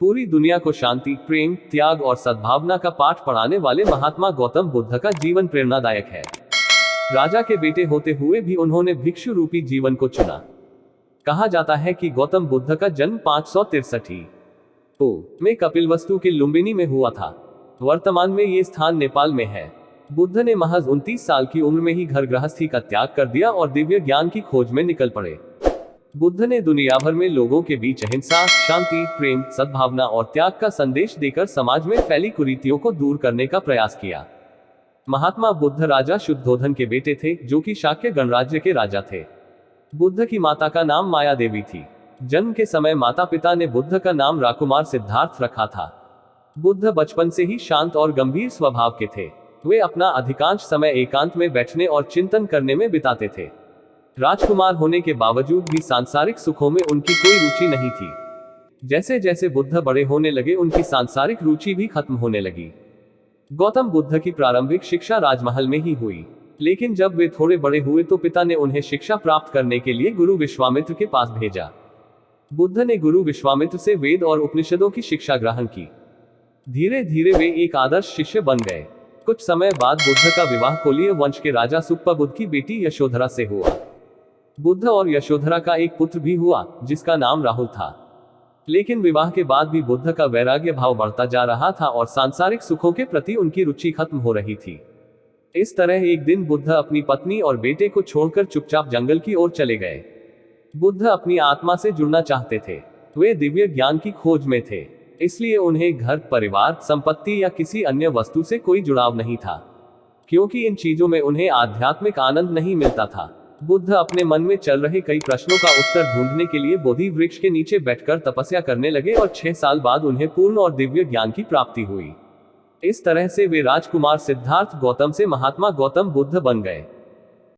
पूरी दुनिया को शांति, प्रेम, त्याग और सद्भावना का पाठ पढ़ाने वाले महात्मा गौतम बुद्ध का जीवन प्रेरणादायक है। राजा के बेटे होते हुए भी उन्होंने भिक्षु रूपी जीवन को चुना। कहा जाता है कि गौतम बुद्ध का जन्म 563 में कपिलवस्तु के लुम्बिनी में हुआ था। वर्तमान में ये स्थान नेपाल में है। बुद्ध ने महज 29 साल की उम्र में ही घर गृहस्थी का त्याग कर दिया और दिव्य ज्ञान की खोज में निकल पड़े। बुद्ध ने दुनिया भर में लोगों के बीच अहिंसा, शांति, प्रेम, सद्भावना और त्याग का संदेश देकर समाज में फैली कुरीतियों को दूर करने का प्रयास किया। महात्मा बुद्ध राजा शुद्धोधन के बेटे थे, जो कि शाक्य गणराज्य के राजा थे। बुद्ध की माता का नाम माया देवी थी। जन्म के समय माता पिता ने बुद्ध का नाम राकुमार सिद्धार्थ रखा था। बुद्ध बचपन से ही शांत और गंभीर स्वभाव के थे। वे अपना अधिकांश समय एकांत में बैठने और चिंतन करने में बिताते थे। राजकुमार होने के बावजूद भी सांसारिक सुखों में उनकी कोई रुचि नहीं थी। जैसे जैसे बुद्ध बड़े होने लगे, उनकी सांसारिक रुचि भी खत्म होने लगी। गौतम बुद्ध की प्रारंभिक शिक्षा राजमहल में ही हुई, लेकिन जब वे थोड़े बड़े हुए तो पिता ने उन्हें शिक्षा प्राप्त करने के लिए गुरु विश्वामित्र के पास भेजा। बुद्ध ने गुरु विश्वामित्र से वेद और उपनिषदों की शिक्षा ग्रहण की। धीरे धीरे वे एक आदर्श शिष्य बन गए। कुछ समय बाद बुद्ध का विवाह कोलीय वंश के राजा सुप्पबुद्ध की बेटी यशोधरा से हुआ। बुद्ध और यशोधरा का एक पुत्र भी हुआ, जिसका नाम राहुल था। लेकिन विवाह के बाद भी बुद्ध का वैराग्य भाव बढ़ता जा रहा था और सांसारिक सुखों के प्रति उनकी रुचि खत्म हो रही थी। इस तरह एक दिन बुद्ध अपनी पत्नी और बेटे को छोड़कर चुपचाप जंगल की ओर चले गए। बुद्ध अपनी आत्मा से जुड़ना चाहते थे। वे दिव्य ज्ञान की खोज में थे, इसलिए उन्हें घर, परिवार, संपत्ति या किसी अन्य वस्तु से कोई जुड़ाव नहीं था, क्योंकि इन चीजों में उन्हें आध्यात्मिक आनंद नहीं मिलता था। बुद्ध अपने मन में चल रहे कई प्रश्नों का उत्तर ढूंढने के लिए बोधि वृक्ष के नीचे बैठकर तपस्या करने लगे और 6 साल बाद उन्हें पूर्ण और दिव्य ज्ञान की प्राप्ति हुई। इस तरह से वे राजकुमार सिद्धार्थ गौतम से महात्मा गौतम बुद्ध बन गए।